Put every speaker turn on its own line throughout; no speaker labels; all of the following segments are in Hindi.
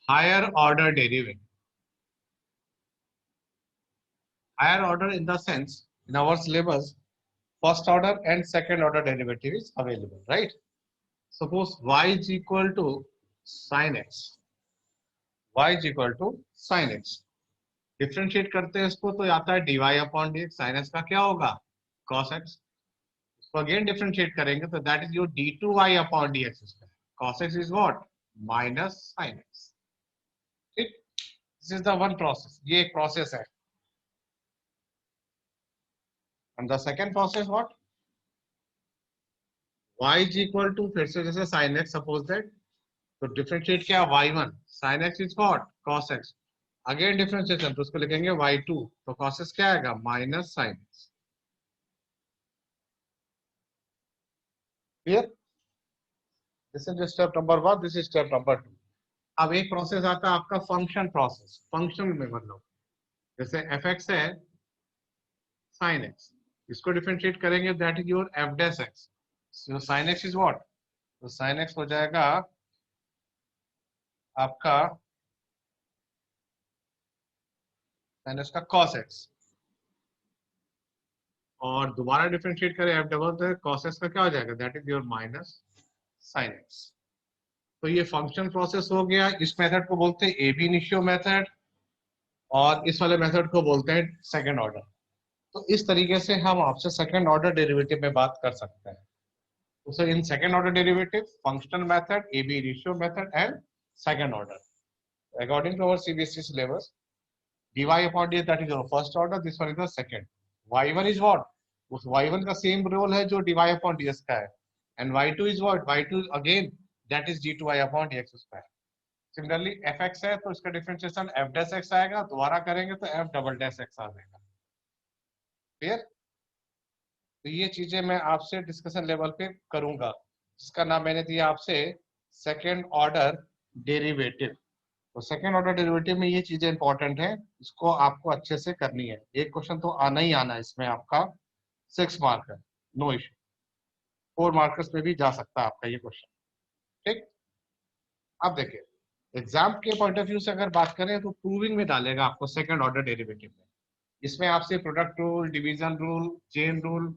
higher order derivative. Higher order in the sense, in our syllabus, first order and second order derivative is available, right? Suppose y is equal to sin x. Y is equal to sin x. Differentiate करते हैं इसको तो आता है dy upon D X. Sine X का क्या होगा? cos x. इसको अगेन डिफ्रेंशिएट करेंगे तो that is your d2y upon D x square. cos x is what? Minus sin x. ठीक, this is the one process. ये एक प्रोसेस है. And the second process what? y is equal to, फिर से जैसे sin x सपोज दैट, तो डिफरेंशिएट क्या? y1 sin x is what? cos x. Again differentiation तो उसको लिखेंगे y2, तो cos x क्या आएगा? Minus sin x. Clear? This is step number 1, this is step number 2. अब एक प्रोसेस आता है आपका फंक्शन प्रोसेस. फंक्शन में मतलब जैसे f(x) है sin x, इसको डिफरेंशिएट करेंगे that is your f dash x. So sin x is what? तो sin x हो जाएगा आपका sin x का cos x, और दोबारा डिफरेंशिएट करें f डबल तो cos x का क्या हो जाएगा? That is your minus sin x. तो ये फंक्शन प्रोसेस हो गया. इस मेथड को बोलते हैं ए बी इनिशियो मेथड, और इस वाले मेथड को बोलते हैं सेकंड ऑर्डर. तो इस तरीके से हम आपसे सेकंड ऑर्डर डेरिवेटिव में बात कर सकते हैं. So in second order derivative, functional method, AB ratio method, and second order. According to our CBSE syllabus, dy upon dx, that is your first order. This one is the second. Y1 is what? उस y1 का same role है जो dy upon dx का है. And y2 is what? Y2 again that is d2y upon dx square. Similarly, fx है तो इसका differentiation f dash x आएगा. दोबारा करेंगे तो f double dash x आ जाएगा. Clear? तो ये चीजें मैं आपसे डिस्कशन लेवल पे करूंगा, जिसका नाम मैंने दिया आपसे सेकेंड ऑर्डर डेरिवेटिव. तो सेकेंड ऑर्डर डेरिवेटिव में ये चीजें इंपॉर्टेंट है, इसको आपको अच्छे से करनी है. एक क्वेश्चन तो आना ही आना है इसमें आपका 6 मार्क है, नो इशू. 4 मार्कर्स में भी जा सकता है आपका ये क्वेश्चन. ठीक, अब देखिए एग्जाम के पॉइंट ऑफ व्यू से अगर बात करें तो प्रूविंग में डालेगा आपको सेकेंड ऑर्डर डेरिवेटिव में. इसमें आपसे product rule, division rule, chain rule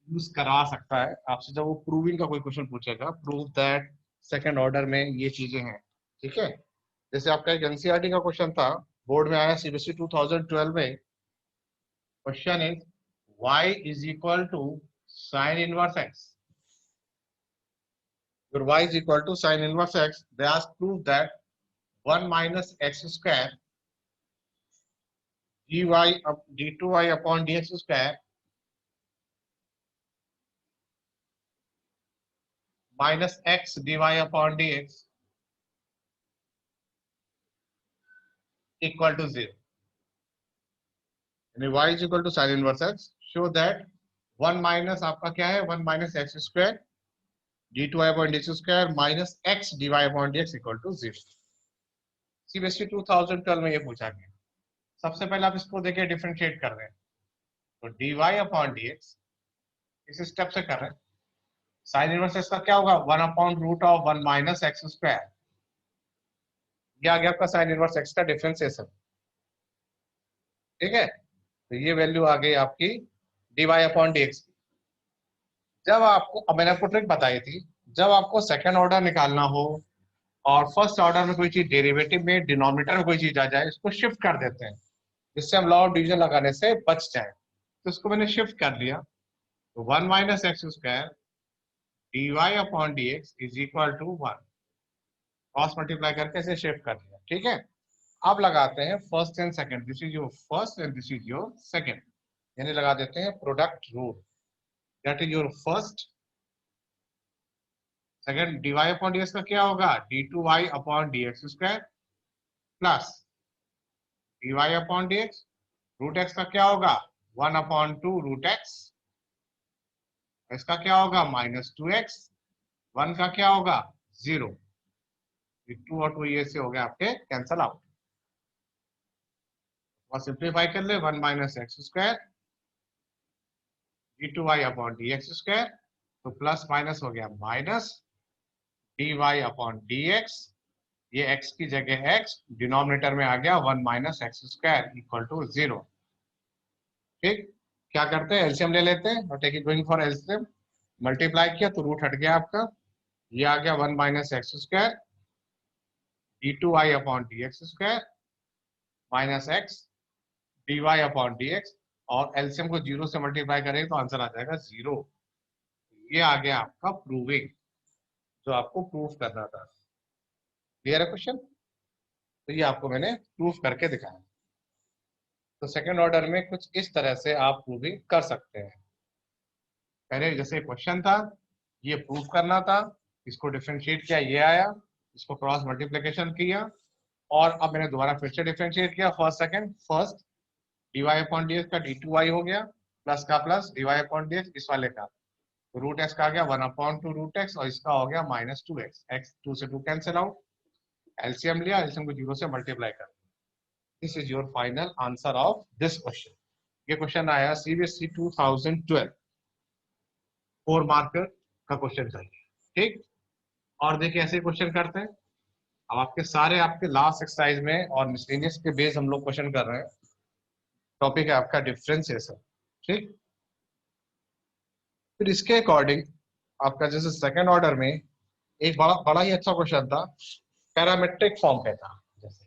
use करा सकता है आपसे. जब वो प्रूविंग का कोई क्वेश्चन पूछेगा, प्रूव दैट सेकंड ऑर्डर में ये चीजें हैं. ठीक है, जैसे आपका एक एनसीईआरटी का क्वेश्चन था, बोर्ड में आया सीबीएसई 2012 में. Question is y is equal to sine inverse x. Your y is equal to sin inverse x. They ask prove that 1 minus x square dy d2y upon dx square minus x dy upon dx equal to 0. यानी y is equal to sin inverse x. Show that 1 minus आपका क्या है? 1 minus x square d2y upon dx square minus x dy upon dx equal to 0. CBSE 2012 में ये पूछा गया. सबसे पहले आप इसको देखिए डिफरेंशिएट कर रहे हैं, तो dy upon dx इस स्टेप से कर रहे हैं. साइन इनवर्स x का क्या होगा? 1 upon root of 1 minus x square. ये आ गया आपका साइन इनवर्स x का डिफरेंशिएशन. ठीक है, तो ये वैल्यू आ गई आपकी dy अपॉन dx. जब आपको, अब मैंने आपको ट्रिक बताई थी, जब आपको सेकंड ऑर्डर निकालना हो और फर्स्ट ऑर्डर में कोई चीज डेरिवेटिव में डिनोमिनेटर में कोई चीज आ जाए, इसको शिफ्ट कर देते हैं जिससे हम लॉ ऑफ डिवीजन लगाने से बच जाए. तो इसको मैंने शिफ्ट कर दिया, तो 1 minus x square dy upon dx is equal to 1. Cross multiply करके इसे शिफ्ट कर दिया. ठीक है, अब लगाते हैं first and second. This is your first and this is your second, यानी लगा देते हैं product rule. That is your first. Second dy upon dx का क्या होगा? d2y upon dx square plus dy upon dx. Root x का क्या होगा? 1 अपॉन 2 रूट x. इसका क्या होगा? Minus 2x. 1 का क्या होगा? 0. 2 और 2 ये से हो गया आपके कैंसल आउट. और सिंप्लीफाई कर ले, 1 minus x square d2y upon dx square, तो प्लस माइनस हो गया माइनस dy अपॉन dx ये x की जगह x डिनोमिनेटर में आ गया 1 minus x square equal to 0। ठीक, क्या करते हैं एलसीएम ले लेते हैं और take it going for LCM, multiply किया तो रूट हट गया आपका, ये आ गया 1 minus x square D two Y upon D x square minus X D Y upon D X, और एलसीएम को जीरो से मल्टीप्लाई करेंगे तो आंसर आ जाएगा 0। ये आ गया आपका प्रूविंग, जो आपको प्रूफ करना था। क्लियर है क्वेश्चन? तो ये आपको मैंने प्रूफ करके दिखाया। तो सेकंड ऑर्डर में कुछ इस तरह से आप प्रूविंग कर सकते हैं। पहले जैसे क्वेश्चन था, ये प्रूफ करना था, इसको डिफरेंशिएट किया, ये आया, इसको क्रॉस मल्टीप्लिकेशन किया, और अब मैंने दोबारा फिर से डिफरेंशिएट किया, first second, first D Y upon D X का डी टू वाई हो गया, प्लस का plus D Y upon D X इस वाले का, तो रूट एक्स का आ गया 1 अपॉन टू रूट एक्स, और इसका हो गया minus two X, X two से टू कैंसिल आउट, एलसीएम लिया, एलसीएम को जीरो से मल्टीप्लाई कर। This is your final answer of this question. ये क्वेश्चन आया सीबीएसई 2012 4 मार्कर का क्वेश्चन चाहिए। ठीक, और देखिए ऐसे क्वेश्चन करते हैं। अब आपके सारे आपके लास्ट एक्सरसाइज में और मिसलेनियस के बेस हम लोग क्वेश्चन कर रहे हैं। टॉपिक है आपका डिफरेंशिएशन। ठीक, फिर इसके अकॉर्डिंग आपका जैसे सेकंड ऑर्डर में एक बड़ा बड़ा ही अच्छा क्वेश्चन था, पैरामेट्रिक फॉर्म पे था। जैसे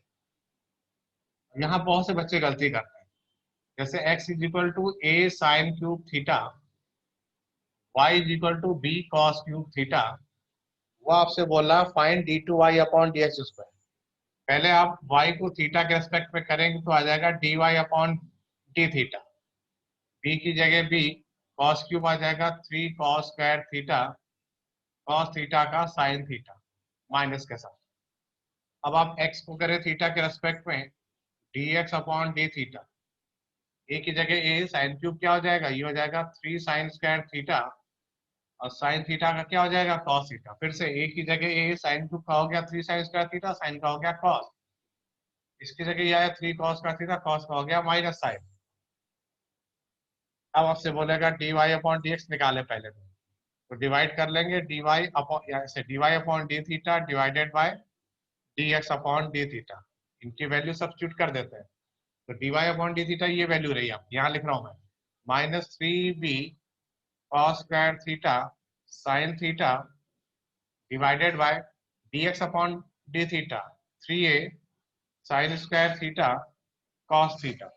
यहाँ बहुत से बच्चे गलती करते हैं, जैसे x is equal to A sine cube theta, y is equal to B cos cube theta, वो आपसे बोला find D two Y upon D x square. पहले आप y को थीटा के रेस्पेक्ट में करेंगे तो आ जाएगा D Y upon D theta, b की जगह b कॉस क्यूब आ जाएगा 3 cos square theta, cos theta का साइन थीटा माइनस के साथ। अब आप x को करें थीटा के रेस्पेक्ट में d x upon D theta, a की जगह ए साइन क्यूब क्या हो जाएगा, ये हो जाएगा 3 साइन स्क्वायर थीटा, और साइन थीटा का क्या हो जाएगा कॉस थीटा, फिर से ए की जगह ए साइन क्यूब का हो गया 3 साइन स्क्वायर थीटा, साइन का हो गया कॉस, इसकी जगह ये आया 3 कॉस का थीटा, कॉस का हो गया माइनस साइन। अब आपसे बोलेगा D Y upon D X निकाले पहले, तो डिवाइड कर लेंगे डी वाई अपॉन ऐसे D Y upon D theta divided by D x upon D theta, इनकी वैल्यू सब्स्टिट्यूट कर देते हैं। तो D Y upon D theta ये वैल्यू रही, आप यहाँ लिख रहा हूँ मैं, minus 3b cos square theta sine theta divided by D x upon D theta 3a sine square theta cos theta,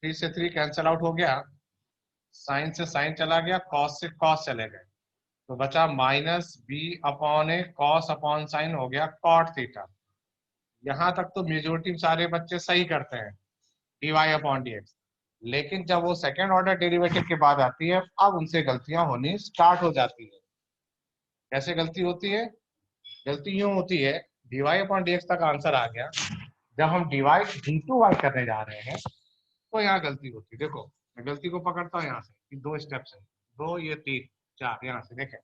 3 से 3 कैंसिल आउट हो गया, साइन से साइन चला गया, कॉस से कॉस चले गए, तो बचा माइनस बी अपॉन ए कॉस अपॉन साइन हो गया कॉट थीटा। यहां तक तो मेजोरिटी सारे बच्चे सही करते हैं D Y upon D X, लेकिन जब वो सेकेंड ऑर्डर डेरिवेटिव के बाद आती है अब उनसे गलतियां होनी स्टार्ट हो जाती है। कैसे गलती होती है? गलती यूं होती है, D Y upon D X तक आंसर आ गया, जब हम डिवाइड डी टू वाई करने जा रहे हैं तो यहाँ गलती होती है। देखो मैं गलती को पकड़ता हूँ यहाँ से, कि 2 स्टेप्स है, 2 ये 3 4, यहाँ से देखें,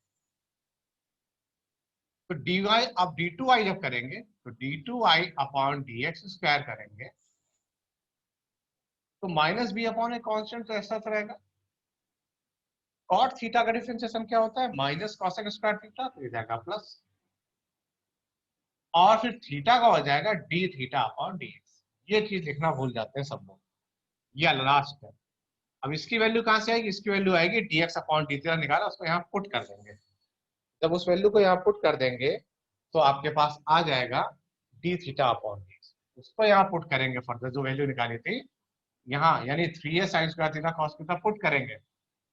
तो डी वाई आप डी टू वाई जब करेंगे तो D two Y upon D x square करेंगे, तो minus B upon A constant तो ऐसा तो रहेगा। कॉट थीटा का डिफरेंशिएशन क्या होता है, माइनस कॉसेक स्क्वायर थीटा, तो ये जाएगा प्लस, और फिर थीटा का हो जाएगा D theta upon D x. ये चीज लिखना भूल जाते हैं सब लोग, ये लास्ट है। अब इसकी वैल्यू कहां से आएगी, इसकी वैल्यू आएगी D x upon D theta, निकाला उसको यहाँ पुट कर देंगे। जब उस वैल्यू को यहाँ पुट कर देंगे तो आपके पास आ जाएगा D theta upon D x, उसको यहाँ पुट करेंगे फर्दर, जो वैल्यू निकाली थी यहाँ, यानी 3a sin square theta cos theta put करेंगे,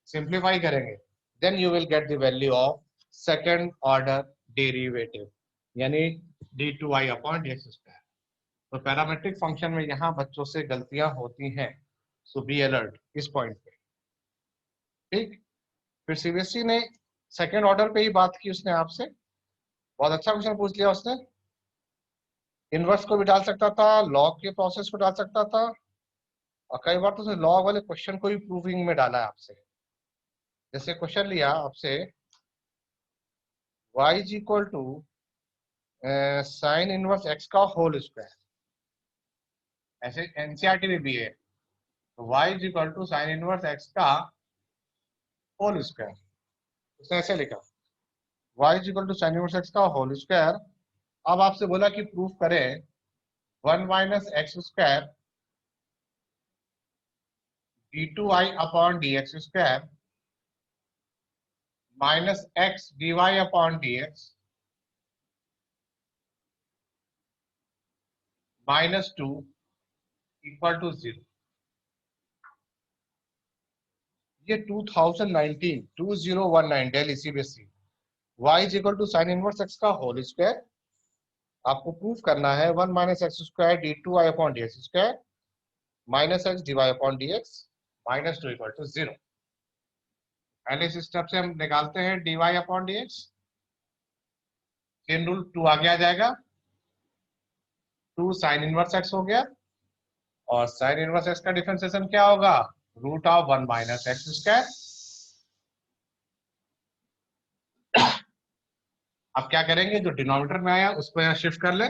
सिंप्लीफाई करेंगे, then you will get the value of second order derivative, यानी d2y अपॉन dx स्क्वायर। तो पैरामेट्रिक फंक्शन में यहाँ बच्चों से गलतियां होती हैं, सो बी अलर्ट इस पॉइंट पे। ठीक, फिर सीबीएसई ने सेकंड ऑर्डर पे ही बात की, उसने आपसे बहुत अच्छा क्वेश्चन पूछ लिया उसने, इनवर्स को भी डाल सकता था, लॉग के प्रोसेस को डाल सकता था, और कई बार तो उसने लॉग वाले क्वेश्चन को भी प्रूविंग में डाला है आपसे। जैसे क्वेश्चन लिया आपसे y is equal to sine inverse x का होल स्क्वायर, ऐसे एनसीईआरटी में भी है, तो y is equal to sine inverse x का होल स्क्वायर, उसने ऐसे लिखा y is equal to sine inverse x का होल स्क्वायर अब आपसे बोला कि प्रूफ करें 1 minus x square d2i upon dx square minus X dy upon dx -2 equal to 0। ये 2019 Delhi CBSE y is equal to sine inverse X का होल स्क्वायर। आपको प्रूफ करना है 1 minus x square d2i upon dx square minus X dy upon dx -2 equal to 0। पहले इस स्टेप से हम निकालते हैं dy upon dx। Chain rule 2 आगे आ जाएगा, 2 साइन इनवर्स एक्स हो गया और साइन इनवर्स एक्स का डिफरेंशिएशन क्या होगा, root of 1 minus x square. अब क्या करेंगे, जो डिनोमिनेटर में आया उसको यहाँ शिफ्ट कर ले,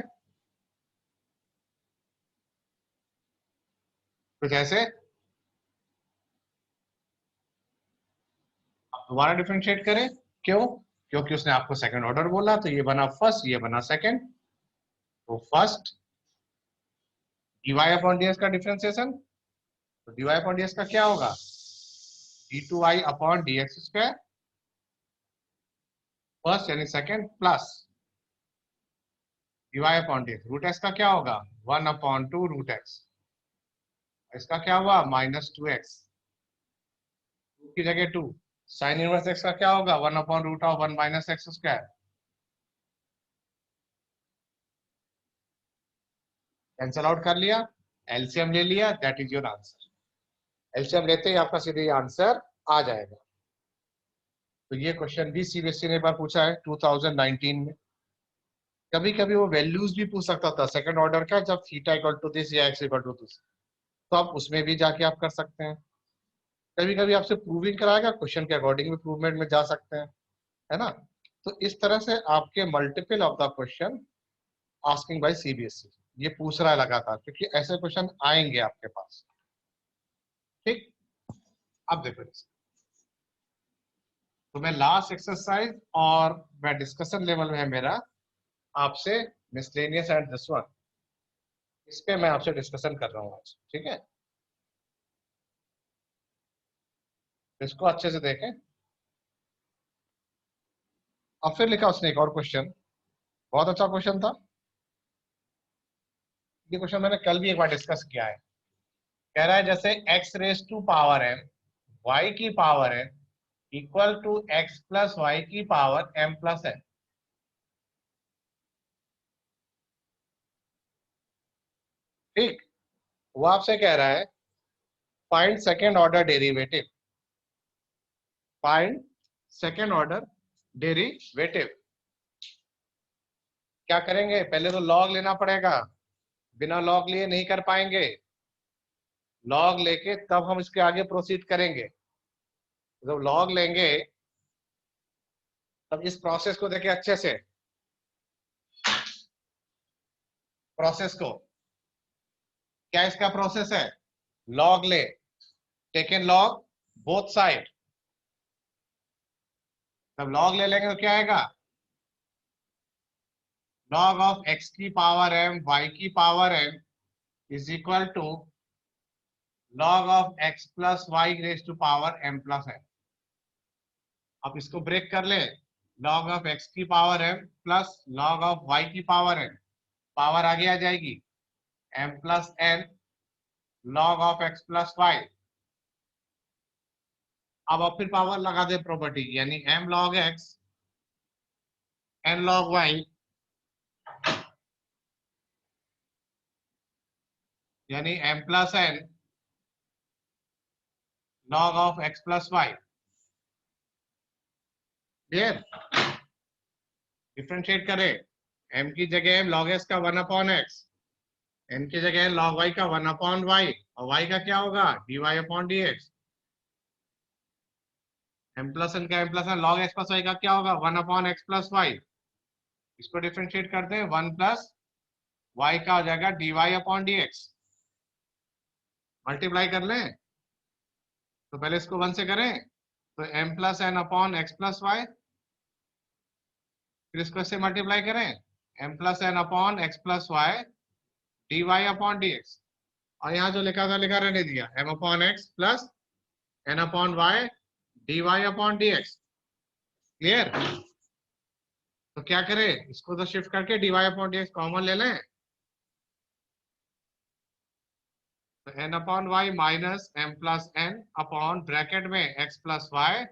कुछ ऐसे। अब दोबारा डिफरेंशिएट करें, क्यों, क्योंकि उसने आपको सेकंड ऑर्डर बोला, तो ये बना फर्स्ट, ये बना सेकंड। तो फर्स्ट dy अपॉन dx का डिफरेंशिएशन, तो dy अपॉन dx का क्या होगा, d2i upon dx square first यानी second plus dy upon dx। Root x का क्या होगा 1 अपॉन 2 रूट एक्स, इसका क्या हुआ -2x, की जगह 2। साइन इनवर्स एक्स का क्या होगा 1 upon root of 1 minus x square. Cancel out कर लिया, एलसीएम ले लिया, that is your answer. LCM लेते ही आपका सीधे आंसर आ जाएगा। तो ये क्वेश्चन भी सीबीएसई ने एक बार पूछा है 2019 में। कभी कभी वो वैल्यूज भी पूछ सकता था सेकंड ऑर्डर का, जब थीटा इक्वल टू दिस या एक्स इक्वल टू दिस, तो आप उसमें भी जाके आप कर सकते हैं। कभी कभी आपसे प्रूविंग कराएगा, क्वेश्चन के अकॉर्डिंग इम्प्रूवमेंट में जा सकते हैं, है ना। तो इस तरह से आपके multiple of the question asking by CBSE ये पूछ रहा है लगातार, क्योंकि ऐसे क्वेश्चन आएंगे आपके पास। ठीक, अब देखो तो मैं लास्ट एक्सरसाइज और मैं डिस्कशन लेवल में है मेरा आपसे मिसलेनियस एंड दिस वन, इस पे मैं आपसे डिस्कशन कर रहा हूँ आज, ठीक है। इसको अच्छे से देखें। अब फिर लिखा उसने एक और क्वेश्चन, बहुत अच्छा क्वेश्चन था ये क्वेश्चन, मैंने कल भी एक बार डिस्कस किया है। कह रहा है जैसे x raise to power n y की power n equal to x plus Y की पावर m प्लस n। ठीक, वो आपसे कह रहा है find second order derivative, find second order derivative. क्या करेंगे, पहले तो लॉग लेना पड़ेगा, बिना लॉग लिए नहीं कर पाएंगे, लॉग लेके तब हम इसके आगे प्रोसीड करेंगे। जब लॉग लेंगे तब इस प्रोसेस को देखें अच्छे से, प्रोसेस को, क्या इसका प्रोसेस है, लॉग ले, टेकन लॉग बोथ साइड। तब लॉग ले लेंगे तो क्या आएगा, लॉग ऑफ x की पावर m y की power n is equal to log of x plus Y raise to power m plus n। अब इसको ब्रेक कर ले, लॉग ऑफ x की power m plus log of y की पावर n, पावर आगे आ जाएगी m plus n log of x plus Y. अब फिर पावर लगा दे प्रॉपर्टी, यानी m log x n log y, यानी m plus n log of x plus Y. Clear, differentiate करें, m की जगह m log s का 1 अपॉन x, n की जगह log y का 1 अपॉन y, और y का क्या होगा dy upon dx। m plus n का m plus n log x plus y का क्या होगा 1 अपॉन x प्लस y। इसको डिफरेंशिएट करते हैं, 1 प्लस y का हो जाएगा dy अपॉन dx। मल्टीप्लाई कर लें, तो पहले इसको 1 से करें तो m plus n upon x plus y, फिर इसको इससे मल्टीप्लाई करें m plus N upon X plus Y D Y upon D X, और यहाँ जो लिखा था लिखा रहने दिया m upon X plus N upon Y D Y upon D X. Clear? तो क्या करें, इसको तो शिफ्ट करके D Y upon D X common ले लें, तो N upon Y minus M plus N upon bracket में X plus Y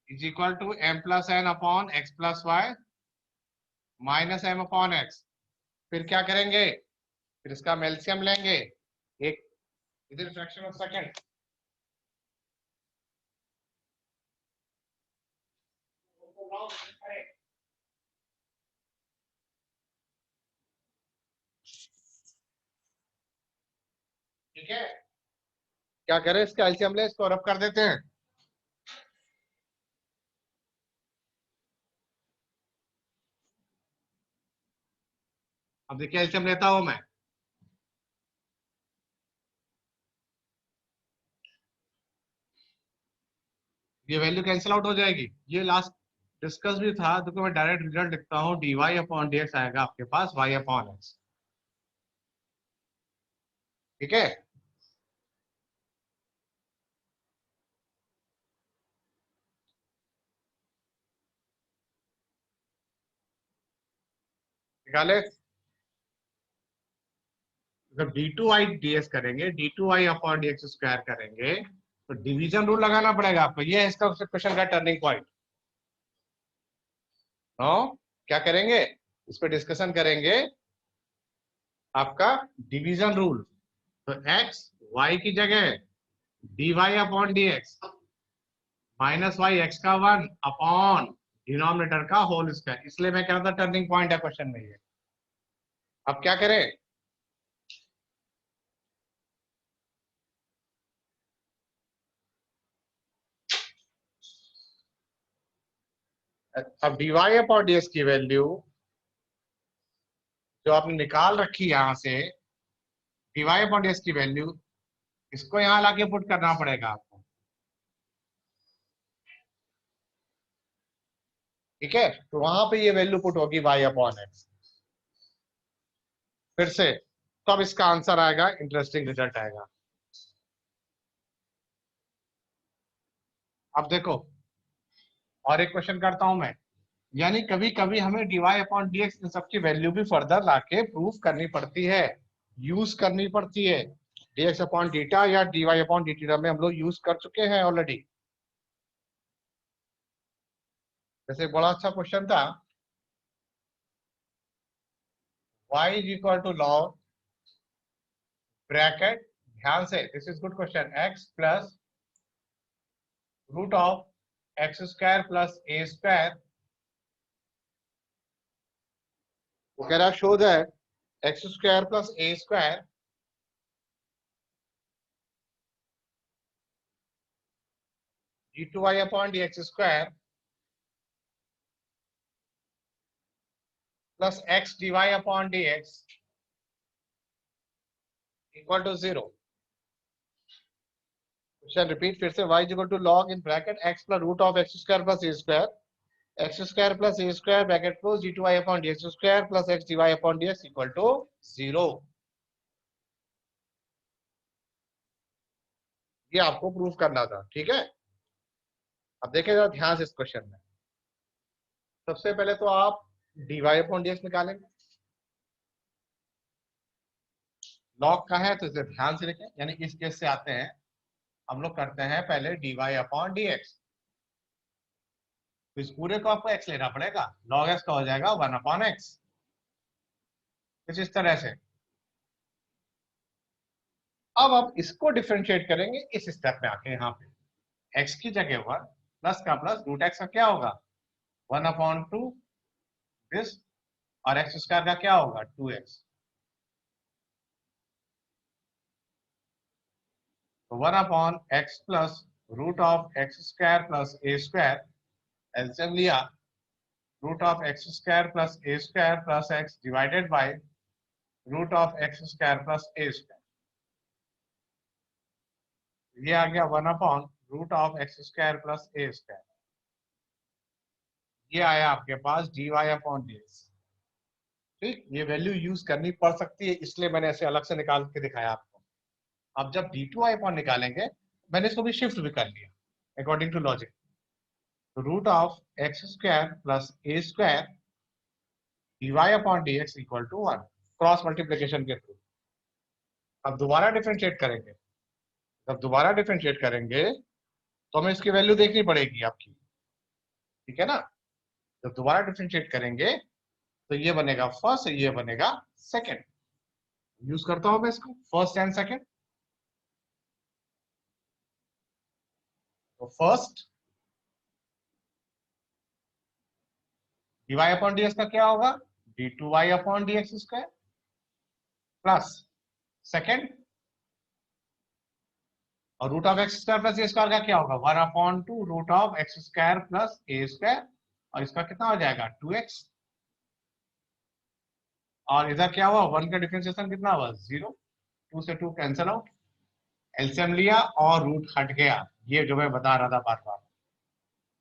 is equal to M plus N upon X plus Y minus M upon X. फिर क्या करेंगे, फिर इसका एलसीएम लेंगे, एक इधर फ्रैक्शन ऑफ सेकंड, ठीक है। क्या करें, इसका एलसीएम ले, इसको रब कर देते हैं। अब देखिए एलसीएम लेता हूं मैं, ये वैल्यू कैंसिल आउट हो जाएगी, ये लास्ट डिस्कस भी था, तो मैं डायरेक्ट रिजल्ट लिखता हूँ, D Y upon D X आएगा आपके पास वाई अपॉन एक्स। ठीक है, निकाले। जब d two y d x करेंगे, d two Y upon D x square करेंगे, तो डिवीजन रूल लगाना पड़ेगा आपको, ये है इसका क्वेश्चन का टर्निंग पॉइंट। नो, क्या करेंगे, इस पर डिस्कशन करेंगे आपका डिवीजन रूल। तो एक्स वाई की जगह d Y upon D x minus y x का वन अपॉन डिनोमिनेटर का होल स्क्वायर, इसलिए मैं कह रहा था टर्निंग पॉइंट है क्वेश्चन में ये। अब क्या करें, अब d Y upon D x की वैल्यू जो आपने निकाल रखी यहां से, d Y upon D x की वैल्यू, इसको यहां लाके पुट करना पड़ेगा आपको। ठीक है, तो वहां पे ये वैल्यू पुट होगी वाई अपॉन एक्स, फिर से, तो अब इसका आंसर आएगा, इंटरेस्टिंग रिजल्ट आएगा। अब देखो, और एक क्वेश्चन करता हूं मैं, यानी कभी कभी हमें डीवाई अपॉन डी एक्स इन सबकी वैल्यू भी फर्दर लाके प्रूफ करनी पड़ती है, यूज करनी पड़ती है। dx अपॉन डीटा या dy अपॉन dt में हम लोग यूज कर चुके हैं ऑलरेडी। जैसे एक बड़ा अच्छा क्वेश्चन था, y is equal to log bracket, ध्यान से, this is good question, x plus root of x square plus a square, वो कह रहा show that x square plus a square d2y upon dx square plus x dy upon dx equal to 0। Question repeat फिर से, y is equal to log in bracket x plus root of x square plus a square, x square plus a square bracket close d2y upon dx square plus x dy upon dx equal to 0। ये आपको प्रूफ करना था, ठीक है। अब देखें जरा ध्यान से इस क्वेश्चन में, सबसे पहले तो आप dy अपॉन dx निकालेंगे, लॉग का है तो इसे ध्यान से लिखें, यानी इस केस से आते हैं, हम लोग करते हैं पहले dy अपॉन dx, तो इस पूरे को आपको x लेना पड़ेगा, log x का हो जाएगा 1 अपॉन x, कुछ इस तरह से। अब आप इसको डिफरेंशिएट करेंगे इस स्टेप में आके, यहाँ पे x की जगह 1 प्लस का प्लस रूट x का क्या होगा 1 अपॉन 2 दिस, और एक्स स्क्वायर का क्या होगा 2x, तो 1 upon x plus root of x square plus a square, LCM लिया, root of x square plus a square plus x divided by root of x square plus a square, ये आ गया 1 upon root of x square plus a square, ये आया आपके पास dy अपॉन dx। ठीक, ये वैल्यू यूज करनी पड़ सकती है, इसलिए मैंने ऐसे अलग से निकाल के दिखाया आपको। अब जब d2y अपॉन निकालेंगे, मैंने इसको भी शिफ्ट भी कर लिया according to logic. Root of x square plus a square dy upon dx equal to 1, cross multiplication के थ्रू। अब दोबारा डिफरेंशिएट करेंगे, जब दोबारा डिफरेंशिएट करेंगे तो हमें इसकी वैल्यू देखनी पड़ेगी आपकी, ठीक है ना। जब दोबारा डिफरेंशिएट करेंगे तो ये बनेगा फर्स्ट, ये बनेगा सेकंड। यूज करता हूं मैं इसको, फर्स्ट एंड सेकंड। तो फर्स्ट dy अपॉन dx का क्या होगा, d2y upon dx square, plus second, और root of x square plus a square का क्या होगा, 1/2 root of x square plus a square, और इसका कितना हो जाएगा 2x। और इधर क्या हुआ, 1 का डिफरेंशिएशन कितना हुआ 0, 2 से 2 कैंसिल आउट, एलसीएम लिया और रूट हट गया। ये जो मैं बता रहा था बार बार,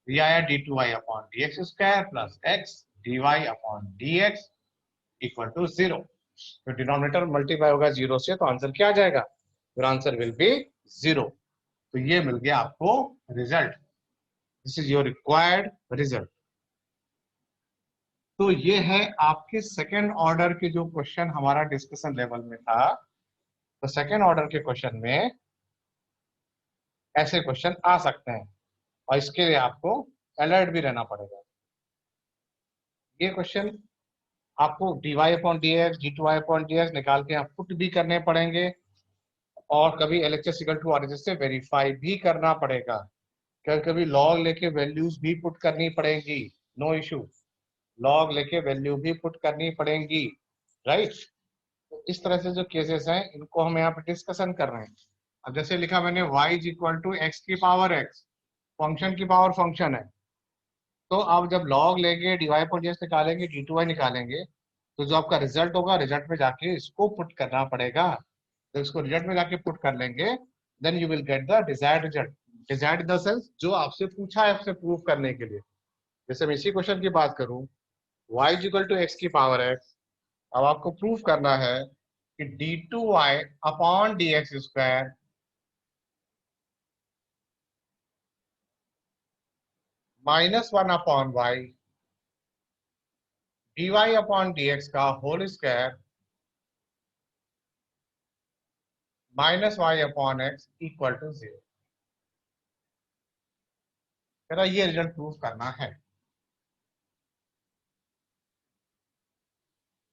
ये आया d2y upon dx square plus x dy upon dx equal to 0। तो डिनोमिनेटर मल्टीप्लाई होगा 0 से, तो आंसर क्या आ जाएगा, फिर आंसर विल बी 0। तो ये मिल गया आपको result, this is your required result. तो ये है आपके सेकेंड ऑर्डर के जो क्वेश्चन हमारा डिस्कशन लेवल में था। तो सेकेंड ऑर्डर के क्वेश्चन में ऐसे क्वेश्चन आ सकते हैं, और इसके लिए आपको अलर्ट भी रहना पड़ेगा। ये क्वेश्चन आपको dy upon dx, d2y upon dx निकाल के आप पुट भी करने पड़ेंगे, और कभी LHS इक्वल टू RHS से वेरीफाई भी करना पड़ेगा। कभी कभी लॉग लेके वैल्यूज भी पुट करनी पड़ेगी, नो इशू, लॉग लेके वैल्यू भी पुट करनी पड़ेगी, राइट। तो इस तरह से जो केसेस हैं इनको हम यहाँ पे डिस्कशन कर रहे हैं। अब जैसे लिखा मैंने y is equal to x की पावर x, फंक्शन की पावर फंक्शन है। तो अब जब लॉग लेंगे, dy पर dx निकालेंगे, d2y निकालेंगे, तो जो आपका रिजल्ट होगा, रिजल्ट में जाके इसको पुट करना पड़ेगा। जब इसको रिजल्ट में जाके पुट कर लेंगे, then you will get the desired result. Desired in the sense जो आपसे पूछा है आपसे प्रूव करने के लिए। जैसे मैं इसी क्वेश्चन की बात करूं, y is equal to x की पावर x, अब आपको प्रूव करना है कि d2y upon dx square -1 upon y dy upon dx का whole square -y upon x equal to 0। मेरा ये रिजल्ट प्रूव करना है।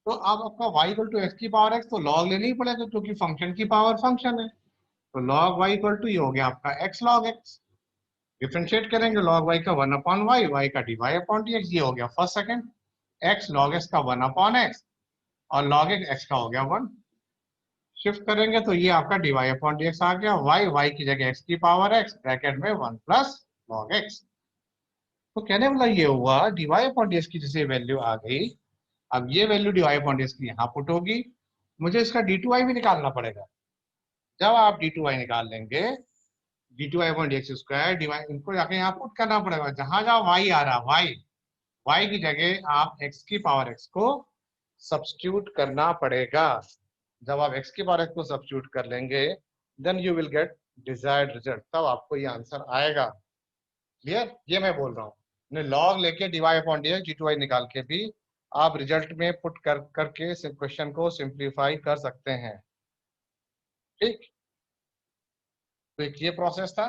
तो अब आपका y इक्वल टू एक्स की पावर x, तो लॉग लेना ही पड़ेगा क्योंकि फंक्शन की पावर फंक्शन है। तो log y इक्वल टू ये हो गया आपका x log x। डिफरेंशिएट करेंगे log y का 1 अपॉन y का dy अपॉन dx, ये हो गया first second, x log x का 1 अपॉन x, और log x का हो गया 1। शिफ्ट करेंगे तो ये आपका dy अपॉन dx आ गया, y की जगह x की पावर x ब्रैकेट में 1 प्लस log x। तो कहने वाला ये हुआ dy अपॉन dx की जैसे वैल्यू आ गई, अब ये वैल्यू dy अपॉन dx की यहाँ पुट होगी, मुझे इसका d2y भी निकालना पड़ेगा। जब आप d2y निकाल लेंगे, d2y upon dx square dy, इनको जाके यहाँ पुट करना पड़ेगा, जहां जहां y आ रहा है y की जगह आप x की पावर x को सब्स्टिट्यूट करना पड़ेगा। जब आप x की पावर x को सब्स्टिट्यूट कर लेंगे, then you will get desired result, तब आपको ये आंसर आएगा। क्लियर, ये मैं बोल रहा हूँ। लॉग लेके dy अपॉन dx d2y निकाल के भी आप रिजल्ट में पुट करके क्वेश्चन को सिंप्लीफाई कर सकते हैं, ठीक। तो एक ये प्रोसेस था।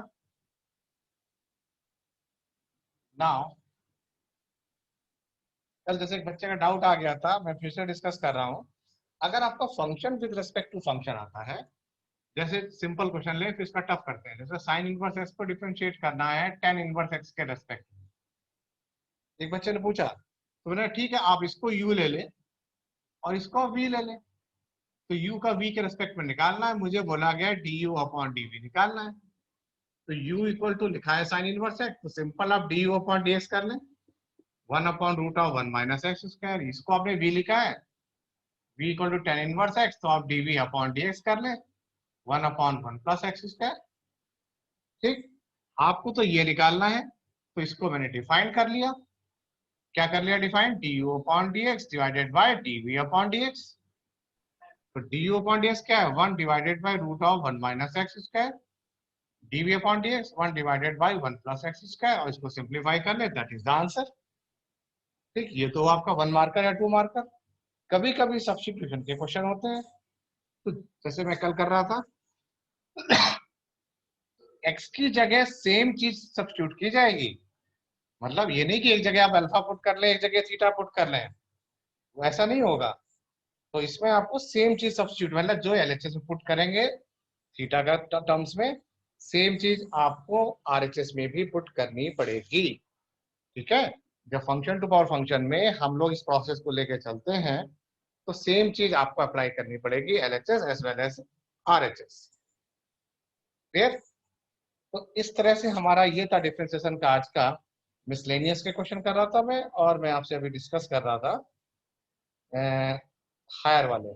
नाउ कल जैसे एक बच्चे का डाउट आ गया था, मैं फिर से डिस्कस कर रहा हूँ। अगर आपका function with respect to function आता है, जैसे सिंपल क्वेश्चन ले फिर इसका टफ करते हैं, जैसे साइन इनवर्स एक्स को डिफरेंशिएट करना है टेन इनवर्स एक्स के रेस्पेक्ट में। एक बच्चे ने पूछा, तो मैंने ठीक है आप इसको u ले ले और इसको v ले ले, तो u का v के रेस्पेक्ट में निकालना है, मुझे बोला गया du अपॉन dv निकालना है। तो u इक्वल टू लिखा है साइन इनवर्स एक्स, तो सिंपल आप du अपॉन dx कर लें, 1 upon root of 1 minus x square, इसको आपने v लिखा है, v equal to tan inverse x, तो आप dv अपॉन dx कर लें, 1 अपॉन 1 प्लस एक्स स्क्वायर, ठीक। आपको तो ये निकालना है, तो इसको मैंने डिफाइन कर लिया, क्या कर लिया define, du upon dx divided by dv upon dx। तो du अपॉन dx क्या है, 1 divided by root of 1 minus x square, dv upon dx 1 divided by 1 plus x square, और इसको सिंप्लीफाई कर ले, दैट इज द आंसर। ठीक, ये तो आपका 1 मार्कर या 2 मार्कर। कभी कभी सब्स्टिट्यूशन के क्वेश्चन होते हैं, तो जैसे मैं कल कर रहा था, x की जगह सेम चीज सब्स्टिट्यूट की जाएगी, मतलब ये नहीं कि एक जगह आप अल्फा पुट कर लें, एक जगह थीटा पुट कर लें, वैसा नहीं होगा। तो इसमें आपको सेम चीज सब्स्टिट्यूट, मतलब जो एलएचएस में पुट करेंगे थीटा का टर्म्स में, सेम चीज आपको आरएचएस में भी पुट करनी पड़ेगी। ठीक है, जब फंक्शन टू पावर फंक्शन में हम लोग इस प्रोसेस को लेके चलते हैं, तो सेम चीज आपको अप्लाई करनी पड़ेगी LHS as well as RHS. Clear? तो इस तरह से हमारा ये था डिफरेंशिएशन का आज का। मिसलेनियस के क्वेश्चन कर रहा था मैं, और मैं आपसे अभी डिस्कस कर रहा था हायर वाले।